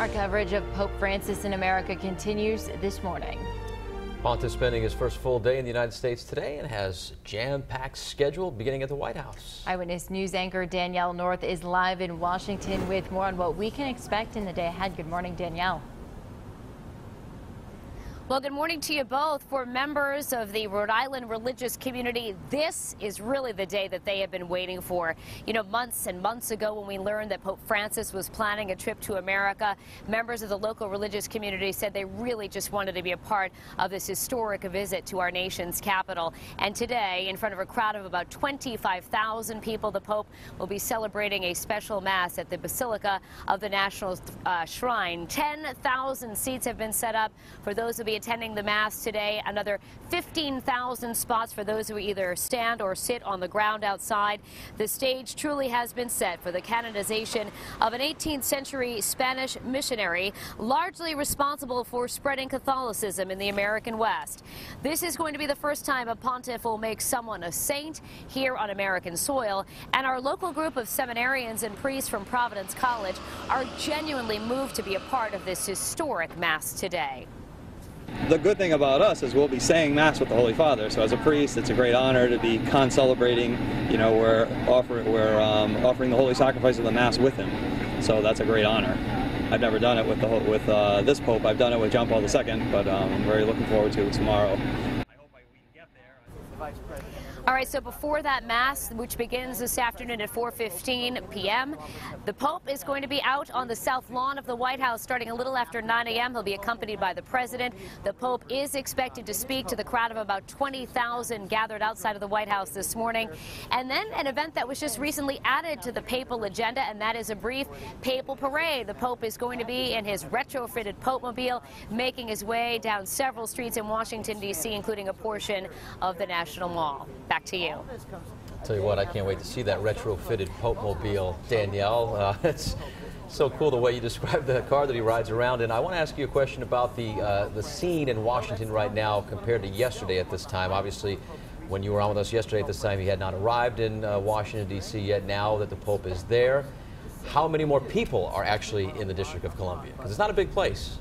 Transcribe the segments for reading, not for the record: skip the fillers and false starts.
Our coverage of Pope Francis in America continues this morning. Pontiff spending his first full day in the United States today and has jam-packed schedule beginning at the White House. Eyewitness News anchor Danielle North is live in Washington with more on what we can expect in the day ahead. Good morning, Danielle. Well, good morning to you both. For members of the Rhode Island religious community, this is really the day that they have been waiting for. You know, months and months ago when we learned that Pope Francis was planning a trip to America, members of the local religious community said they really just wanted to be a part of this historic visit to our nation's capital. And today, in front of a crowd of about 25,000 people, the Pope will be celebrating a special Mass at the Basilica of the National Shrine. 10,000 seats have been set up for those who will be attending the Mass today. Another 15,000 spots for those who either stand or sit on the ground outside. The stage truly has been set for the canonization of an 18th century Spanish missionary, largely responsible for spreading Catholicism in the American West. This is going to be the first time a pontiff will make someone a saint here on American soil, and our local group of seminarians and priests from Providence College are genuinely moved to be a part of this historic Mass today. The good thing about us is we'll be saying Mass with the Holy Father. So as a priest, it's a great honor to be con-celebrating. You know, we're offering the Holy Sacrifice of the Mass with him. So that's a great honor. I've never done it with this Pope. I've done it with John Paul II, but I'm very looking forward to it tomorrow. All right, so before that Mass, which begins this afternoon at 4:15 p.m., the Pope is going to be out on the south lawn of the White House starting a little after 9 a.m. He'll be accompanied by the President. The Pope is expected to speak to the crowd of about 20,000 gathered outside of the White House this morning. And then an event that was just recently added to the papal agenda, and that is a brief papal parade. The Pope is going to be in his retrofitted Pope-mobile, making his way down several streets in Washington, D.C., including a portion of the National Mall. Back to you. I'll tell you what, I can't wait to see that retrofitted Pope-mobile, Danielle. It's so cool the way you describe the car that he rides around in. I want to ask you a question about the scene in Washington right now compared to yesterday at this time. Obviously, when you were on with us yesterday at this time, he had not arrived in Washington, D.C. yet. Now that the Pope is there, how many more people are actually in the District of Columbia? Because it's not a big place.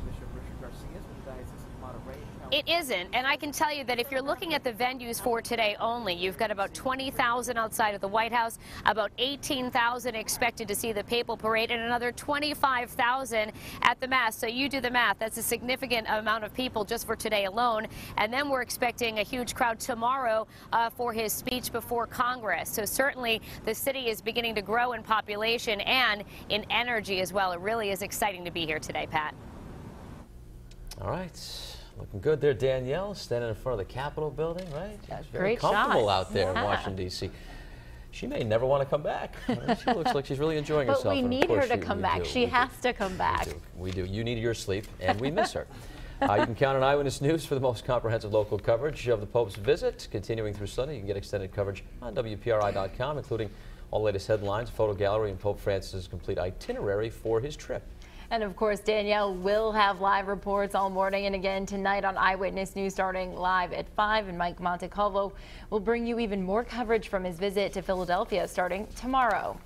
It isn't, and I can tell you that if you're looking at the venues for today only, you've got about 20,000 outside of the White House, about 18,000 expected to see the papal parade, and another 25,000 at the Mass. So you do the math. That's a significant amount of people just for today alone. And then we're expecting a huge crowd tomorrow for his speech before Congress. So certainly the city is beginning to grow in population and in energy as well. It really is exciting to be here today, Pat. All right. Looking good there, Danielle, standing in front of the Capitol building, right? That's very great comfortable shots. out there in Washington, D.C. She may never want to come back. She looks like she's really enjoying herself. But we need her to come back. She has to come back. We do. You need your sleep, and we miss her. You can count on Eyewitness News for the most comprehensive local coverage of the Pope's visit. Continuing through Sunday, you can get extended coverage on WPRI.com, including all the latest headlines, photo gallery, and Pope Francis' complete itinerary for his trip. And of course, Danielle will have live reports all morning and again tonight on Eyewitness News starting live at 5. And Mike Montecalvo will bring you even more coverage from his visit to Philadelphia starting tomorrow.